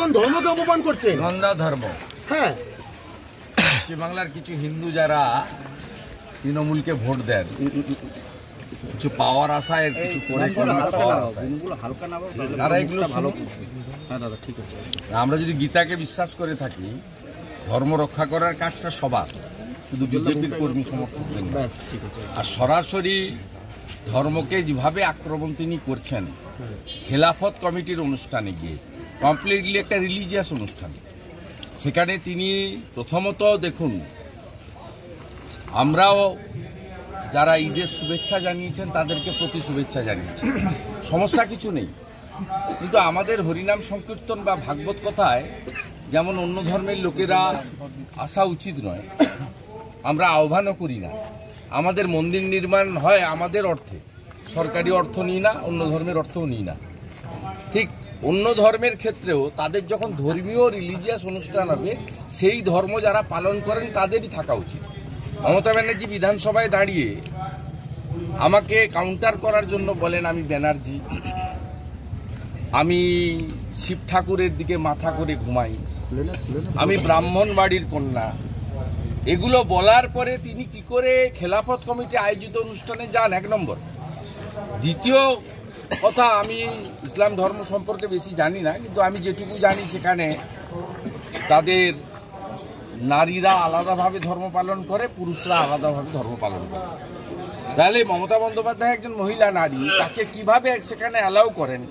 সনাতন ধর্মকে অপমান করছেন। গন্ধা ধর্ম, হ্যাঁ, পশ্চিমবাংলার কিছু হিন্দু যারা তৃণমূলকে ভোট দেন কিছু পাওয়ার আশায়, কিছু করে পাওয়ার আশায়, তারা এগুলো ভালো। আমরা যদি গীতাকে বিশ্বাস করে থাকি, ধর্ম রক্ষা করার কাজটা সবার, শুধু বিজেপির কর্মী সমর্থকদের না। আর সরাসরি ধর্মকে যেভাবে আক্রমণ তিনি করছেন, খেলাফত কমিটির অনুষ্ঠানে গিয়ে কমপ্লিটলি একটা রিলিজিয়াস অনুষ্ঠান, সেখানে তিনি প্রথমত দেখুন, আমরাও যারা ঈদের শুভেচ্ছা জানিয়েছেন তাদেরকে প্রতি শুভেচ্ছা জানিয়েছি, সমস্যা কিছু নেই। কিন্তু আমাদের হরিনাম সংকীর্তন বা ভাগবত কথায় যেমন অন্য ধর্মের লোকেরা আসা উচিত নয়, আমরা আহ্বানও করি না। আমাদের মন্দির নির্মাণ হয় আমাদের অর্থে, সরকারি অর্থ নিই না, অন্য ধর্মের অর্থও নিই না। ঠিক অন্য ধর্মের ক্ষেত্রেও তাদের যখন ধর্মীয় রিলিজিয়াস অনুষ্ঠান হবে, সেই ধর্ম যারা পালন করেন তাদেরই থাকা উচিত। মমতা ব্যানার্জি বিধানসভায় দাঁড়িয়ে আমাকে কাউন্টার করার জন্য বলেন আমি ব্যানার্জি, আমি শিব ঠাকুরের দিকে মাথা করে ঘুমাই, আমি ব্রাহ্মণ বাড়ির কন্যা, এগুলো বলার পরে তিনি কি করে খেলাফত কমিটি আয়োজিত অনুষ্ঠানে যান? এক নম্বর। দ্বিতীয় কথা, আমি ইসলাম ধর্ম সম্পর্কে বেশি জানি না, কিন্তু আমি যেটুকু জানি সেখানে তাদের নারীরা আলাদাভাবে ধর্ম পালন করে, পুরুষরা আলাদাভাবে ধর্ম পালন করে। তাহলে মমতা বন্দ্যোপাধ্যায় একজন মহিলা নারী, তাকে কিভাবে সেখানে অ্যালাউ করেন?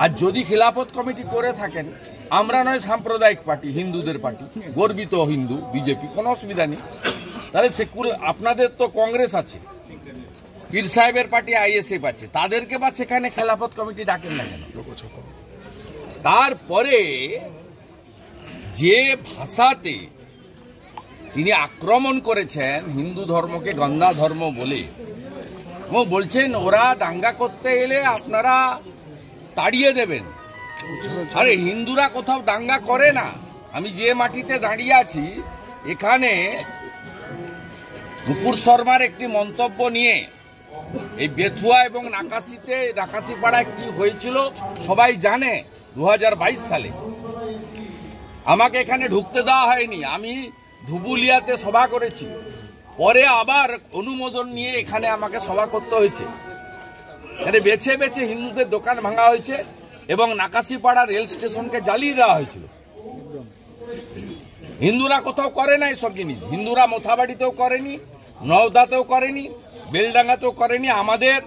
আর যদি খেলাফত কমিটি করে থাকেন, আমরা নয় সাম্প্রদায়িক পার্টি, হিন্দুদের পার্টি, গর্বিত হিন্দু বিজেপি, কোনো অসুবিধা নেই। তাহলে আপনাদের তো কংগ্রেস আছে, পীর সাহেবের পার্টি আইএসএফ আছে, তাদেরকে বা সেখানে খেলাফত কমিটি ডাকেন না কেন? তারপরে যে ভাষাতে তিনি আক্রমণ করেছেন হিন্দু ধর্মকে গন্ধা ধর্ম বলে, এবং বলছেন ওরা দাঙ্গা করতে এলে আপনারা তাড়িয়ে দেবেন। আরে হিন্দুরা কোথাও দাঙ্গা করে না। আমি যে মাটিতে দাঁড়িয়ে আছি, এখানে নুপুর শর্মার একটি মন্তব্য নিয়ে এই বেথুয়া এবং নাকাশিপাড়ায় কি হয়েছিল সবাই জানে। 2022 সালে আমাকে এখানে ঢুকতে দেওয়া হয়নি, আমি ধুবুলিয়াতে সভা করেছি, পরে আবার অনুমোদন নিয়ে এখানে আমাকে সভা করতে হয়েছে। এখানে বেছে বেছে হিন্দুদের দোকান ভাঙা হয়েছে এবং নাকাশিপাড়া রেল স্টেশনকে জ্বালিয়ে দেওয়া হয়েছিল। হিন্দুরা কোথাও করে না এসব জিনিস, হিন্দুরা মোথাবাড়িতেও করেনি, নওদাতেও করেনি, বেলডাঙ্গাতেও করেনি। আমাদের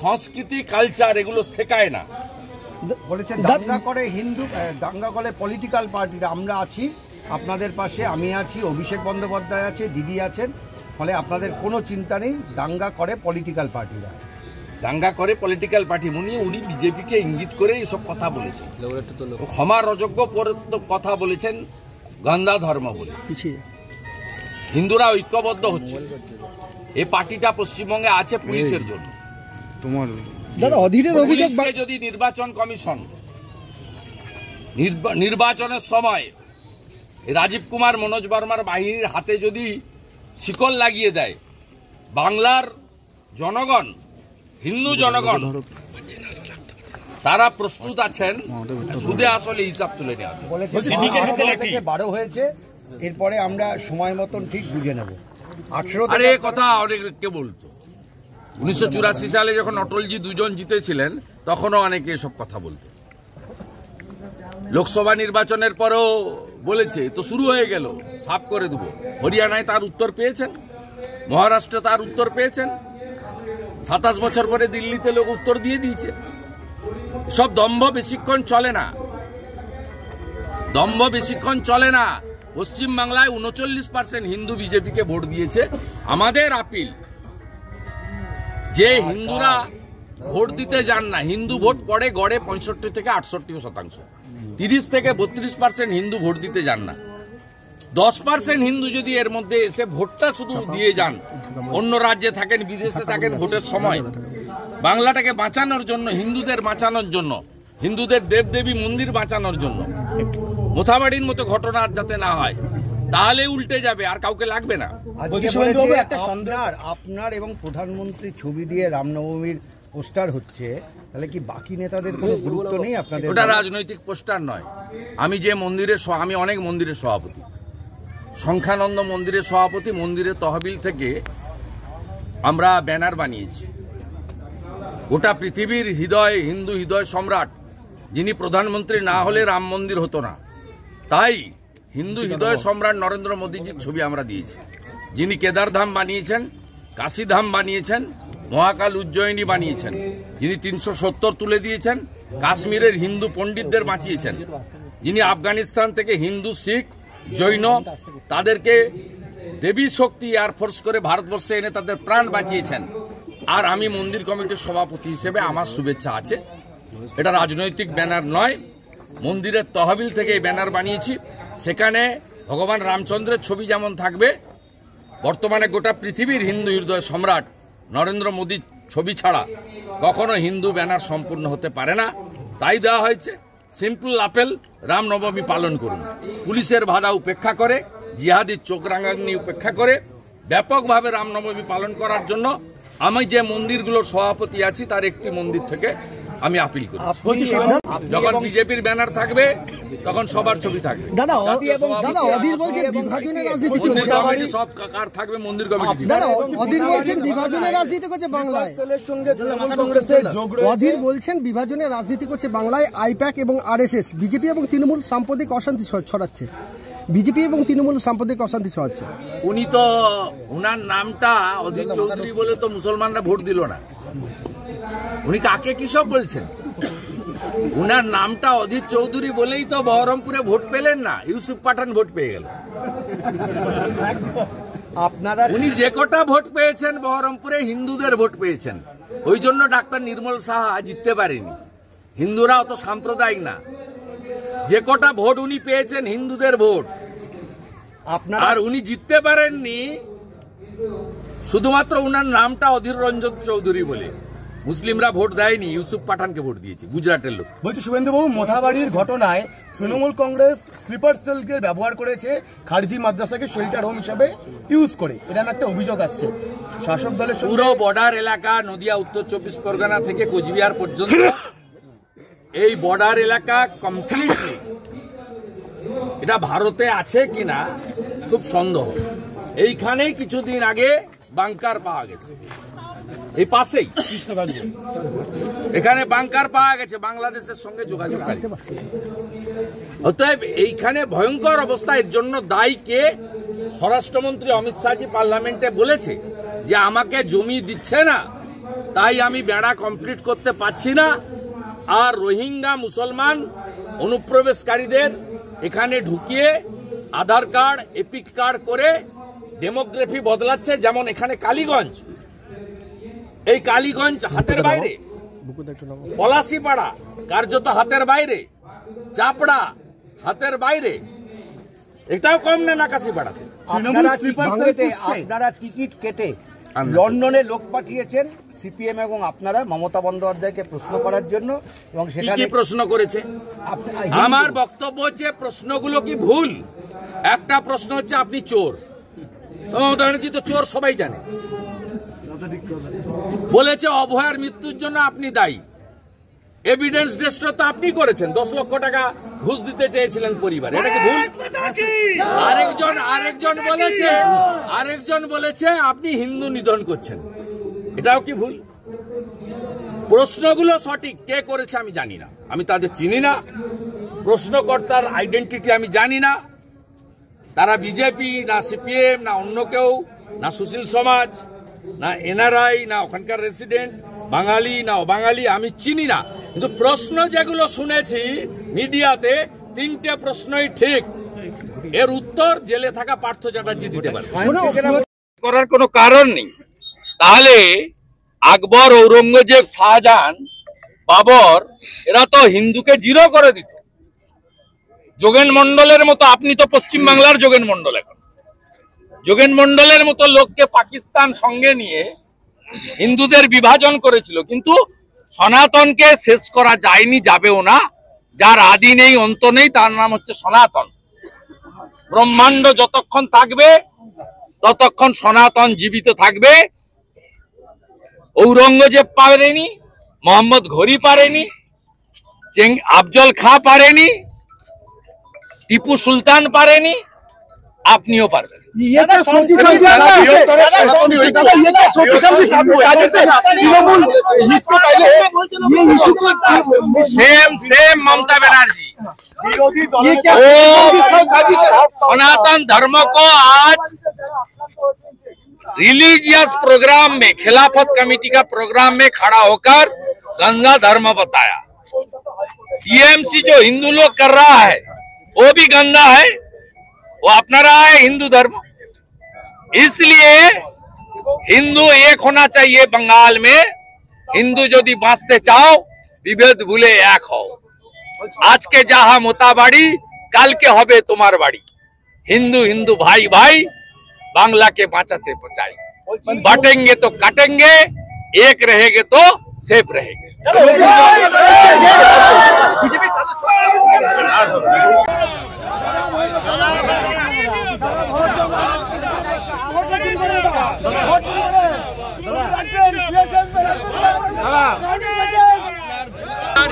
সংস্কৃতি কালচার এগুলো শেখায় না। বলেছেন দাঙ্গা করে হিন্দু, দাঙ্গা করে পলিটিক্যাল পার্টিরা। আমরা আছি আপনাদের পাশে, আমি আছি, অভিষেক বন্দ্যোপাধ্যায় আছে, দিদি আছেন, ফলে আপনাদের কোনো চিন্তা নেই। দাঙ্গা করে পলিটিক্যাল পার্টিরা, দাঙ্গা করে পলিটিক্যাল পার্টি। উনি বিজেপিকে ইঙ্গিত করে এসব কথা বলেছেন, ক্ষমার অযোগ্য কথা বলেছেন গন্ধা ধর্ম বলে। হিন্দুরা ঐক্যবদ্ধ হচ্ছে, এই পার্টিটা পশ্চিমবঙ্গে আছে পুলিশের জন্য। তোমার দাদা অধীরের অভিযোগ, যদি নির্বাচন কমিশন নির্বাচনের সময় রাজীব কুমার মনোজ বর্মার বাহিনীর হাতে যদি শিকল লাগিয়ে দেয়, বাংলার জনগণ, হিন্দু জনগণ তারা প্রস্তুত আছেন সুদে আসলে হিসাব তুলে নেওয়া। 12 হয়েছে, এরপরে আমরা সময় মতন ঠিক বুঝে নেব। 18 আরে কথা অনেকে বলতো 1984 সালে যখন অটলজি দুজন জিতেছিলেন, তখনও অনেকে এসব কথা বলতো। লোকসভা নির্বাচনের পরেও বলেছে, তো শুরু হয়ে গেল, সাফ করে দেব। হরিয়ানায় তার উত্তর পেয়েছেন, মহারাষ্ট্রে তার উত্তর পেয়েছেন, 27 বছর পরে দিল্লিতে লোক উত্তর দিয়ে দিয়েছে। সব দম্ভ বেশিক্ষণ চলে না, দম্ভ বেশিক্ষণ চলে না। পশ্চিম বাংলায় 39% হিন্দু বিজেপিকে ভোট দিয়েছে। আমাদের আপিল যে হিন্দুরা ভোট দিতে যান না, হিন্দু ভোট পড়ে গড়ে 65 থেকে 68%, 30 থেকে 32% হিন্দু ভোট দিতে যান না। 10% হিন্দু যদি এর মধ্যে এসে ভোটটা শুধু দিয়ে যান, অন্য রাজ্যে থাকেন, বিদেশে থাকেন, ভোটের সময় বাংলাটাকে বাঁচানোর জন্য, হিন্দুদের বাঁচানোর জন্য, হিন্দুদের দেবদেবী মন্দির বাঁচানোর জন্য, মোথাবাড়ির মতো ঘটনা যাতে না হয়, তাহলে উল্টে যাবে, আর কাউকে লাগবে না। আপনার এবং প্রধানমন্ত্রী ছবি দিয়ে রামনবমীর পোস্টার হচ্ছে, তাহলে কি বাকি নেতাদের কোনো গুরুত্ব নেই আপনাদের? ওটা রাজনৈতিক পোস্টার নয়। আমি যে আমি অনেক মন্দিরের সভাপতি, সংখ্যানন্দ মন্দিরের সভাপতি। মন্দিরের তহবিল থেকে আমরা ব্যানার বানিয়েছি। গোটা পৃথিবীর হিন্দু হৃদয় সম্রাট, যিনি প্রধানমন্ত্রী না হলে রাম মন্দির হতো না, তাই হিন্দু হৃদয় সম্রাট নরেন্দ্র মোদীজির ছবি আমরা দিয়েছি। যিনি কেদারধাম বানিয়েছেন, কাশীধাম বানিয়েছেন, মহাকাল উজ্জয়িনী বানিয়েছেন, যিনি 370 তুলে দিয়েছেন, কাশ্মীরের হিন্দু পণ্ডিতদের বাঁচিয়েছেন, যিনি আফগানিস্তান থেকে হিন্দু, শিখ, জৈন তাদেরকে দেবী শক্তি এয়ারফোর্স করে ভারতবর্ষে এনে তাদের প্রাণ বাঁচিয়েছেন। আর আমি মন্দির কমিটির সভাপতি হিসেবে আমার শুভেচ্ছা আছে। এটা রাজনৈতিক ব্যানার নয়, মন্দিরের তহবিল থেকে এই ব্যানার বানিয়েছি। সেখানে ভগবান রামচন্দ্রের ছবি যেমন থাকবে, বর্তমানে গোটা পৃথিবীর হিন্দু হৃদয় সম্রাট নরেন্দ্র মোদীর ছবি ছাড়া কখনো হিন্দু ব্যানার সম্পূর্ণ হতে পারে না। তাই দেওয়া হয়েছে। সিম্পল আপেল, রামনবমী পালন করুন। পুলিশের বাধা উপেক্ষা করে, জিহাদির চোখ রাঙানি উপেক্ষা করে ব্যাপকভাবে রামনবমী পালন করার জন্য আমি যে মন্দিরগুলোর সভাপতি আছি তার একটি মন্দির থেকে আমি আপিল করি। যখন বিজেপির ব্যানার থাকবে তখন সবার ছবি থাকবে। সব কার থাকবে? মন্দির কমিটি। বিভাজনের রাজনীতি করছে বাংলায়। অধীর বলছেন বিভাজনের রাজনীতি করছে বাংলায় আইপ্যাক এবং আরএসএস, বিজেপি এবং তৃণমূল সাম্প্রদায়িক অশান্তি ছড়াচ্ছে। উনি তো উনার নামটা অধীর চৌধুরী বলে তো মুসলমানরা ভোট দিল না। উনি কাকে কি সব বলছেন? উনার নামটা অধীর চৌধুরী বলেই তো বহরমপুরে ভোট পেলেন না, ইউসুফ পাঠান ভোট পেয়ে গেল। আপনারা উনি যে কটা ভোট পেয়েছেন বহরমপুরে হিন্দুদের ভোট পেয়েছেন, ওই জন্য ডাক্তার নির্মল সাহা জিততে পারেনি। হিন্দুরা অত সাম্প্রদায়িক না। যে কটা ভোট উনি পেয়েছেন হিন্দুদের ভোট, আর উনি জিততে পারেননি শুধুমাত্র উনার নামটা অধীর রঞ্জন চৌধুরী বলে। মুসলিমরা ভোট দেয়নি, ইউসুফ পাঠানকে ভোট দিয়েছে, গুজরাটের লোক। বলছি শুভেন্দুবাবু, মোথাবাড়ির ঘটনায় তৃণমূল কংগ্রেস স্লিপার সেলকে ব্যবহার করেছে খারজি মাদ্রাসাকে শেল্টার হোম হিসাবে ইউজ করে, এরকম একটা অভিযোগ আসছে শাসক দলের। পুরো বর্ডার এলাকা, নদিয়া, উত্তর 24 পরগনা থেকে কোচবিহার পর্যন্ত এই বর্ডার এলাকা কমপ্লিটলি, এটা ভারতে আছে কিনা খুব সন্দেহ। এইখানেই কিছুদিন আগে বাংকার পাওয়া গেছে, এই পাশেই এখানে বাংকার পাওয়া গেছে বাংলাদেশের সঙ্গে যোগাযোগকারী। অতএব এইখানে ভয়ঙ্কর অবস্থা। এর জন্য দায়ী কে? স্বরাষ্ট্রমন্ত্রী অমিত শাহজি পার্লামেন্টে বলেছে যে আমাকে জমি দিচ্ছে না, তাই আমি বেড়া কমপ্লিট করতে পারছি না। আর রোহিঙ্গা মুসলমান অনুপ্রবেশকারীদের এখানে ঢুকিয়ে আধার কার্ড, এপিক কার্ড করে ডেমোগ্রাফি বদলাচ্ছে। যেমন এখানে কালীগঞ্জ, এই কালীগঞ্জ হাতের বাইরে, পলাশিপাড়া কার্যত হাতের বাইরে, চাপড়া হাতের বাইরে, এটাও কম না নাকাশিপাড়াতে। আপনারা টিকিট কেটে লন্ডনে লোক পাঠিয়েছেন সিপিএম এবং আপনারা মমতা বন্দ্যোপাধ্যায়কে প্রশ্ন করার জন্য, এবং সেখানে প্রশ্ন করেছে। আমার বক্তব্য হচ্ছে প্রশ্নগুলো কি ভুল? একটা প্রশ্ন হচ্ছে আপনি চোর, মমতা ব্যানার্জি তো চোর সবাই জানে। বলেছে অভয়ার মৃত্যুর জন্য আপনি দায়ী, এভিডেন্স ডেস্ট্রয় তো আপনি করেছেন, 10 লক্ষ টাকা ঘুষ দিতে চেয়েছিলেন পরিবার, এটা কি ভুল? আরেকজন বলেছে আপনি হিন্দু নিধন করছেন, এটাও কি ভুল? প্রশ্নগুলো সঠিক, কে করেছে আমি জানি না, আমি তাদের চিনি না, প্রশ্নকর্তার আইডেন্টিটি আমি জানি না। তারা বিজেপি না সিপিএম না অন্য কেউ, না সুশীল সমাজ না এনআরআই না ওখানকার রেসিডেন্ট, বাঙালি না অবাঙালি, আমি চিনি না। কিন্তু প্রশ্ন যেগুলো শুনেছি মিডিয়াতে, 3টে প্রশ্নই ঠিক। এর উত্তর জেলে থাকা পার্থ চ্যাটার্জি দিতে পারে, করার কোনো কারণ নেই। তাহলে আকবর, ঔরঙ্গজেব, শাহজাহান, বাবর এরা তো হিন্দুকে জিরো করে দিত। যোগেন মন্ডলের মতো, আপনি তো পশ্চিম বাংলার যোগেন মন্ডল, এখন যোগেন মন্ডলের মতো লোককে পাকিস্তান সঙ্গে নিয়ে হিন্দুদের বিভাজন করেছিল, কিন্তু সনাতনকে শেষ করা যায়নি, যাবেও না। যার আদি নেই অন্ত নেই তার নাম হচ্ছে সনাতন। ব্রহ্মাণ্ড যতক্ষণ থাকবে ততক্ষণ সনাতন জীবিত থাকবে। ঔরঙ্গজেব পারেনি, মোহাম্মদ ঘড়ি পারেনি, আফজল খাঁ পারেনি, টিপু সুলতান পারেনি, আপনিও পারবেন। सेम ममता बनर्जी सनातन धर्म को आज रिलीजियस प्रोग्राम में, खिलाफत कमेटी का प्रोग्राम में खड़ा होकर गंदा धर्म बताया। टीएमसी जो हिंदू लोग कर रहा है वो भी गंदा है, वो अपना रहा है हिंदू धर्म। इसलिए हिंदू एक होना चाहिए। बंगाल में हिंदू यदि बाँचते चाहो विभेद भूले एक हो। आज के जहा मोताबाड़ी कल के हबे तुम्हार बाड़ी। हिंदू हिंदू भाई भाई बांग्ला के बाँचाते बचाई। बांटेंगे तो काटेंगे, एक रहेंगे तो सेफ रहेंगे।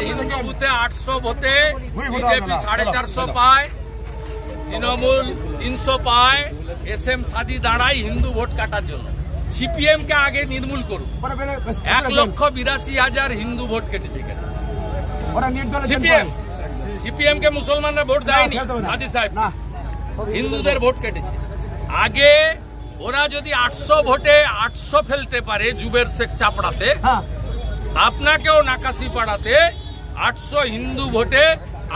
हिंदू बुथे 800 ভোটে বিজেপি 450 পায়, তৃণমূল 300 পায়। এসএম সাদি দাঁড়াই হিন্দু ভোট কাটার জন্য। সিপিএম কে আগে নির্মূল করুন। 1,82,000 হিন্দু ভোট কেটেছে। সিপিএম কে মুসলমানরা ভোট দেয়নি, সাদি সাহেব হিন্দুদের ভোট কেটেছে। আগে ওরা যদি 800 ভোটে 800 ফেলতে পারে জুবের শেখ চাপড়াতে, আপনাকেও নাকাশি পাড়াতে 800 হিন্দু ভোটে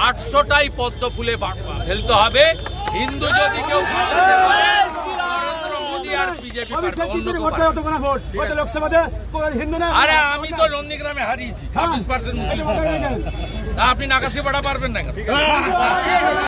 800টাই পদ্ম ফুলে ফেলতে হবে। হিন্দু যদি কেউ নরেন্দ্র মোদী আর বিজেপি আরে আমি তো নন্দীগ্রামে হারিয়েছি 26% মুসলিম। আপনি নাকাশি পাড়া পারবেন না?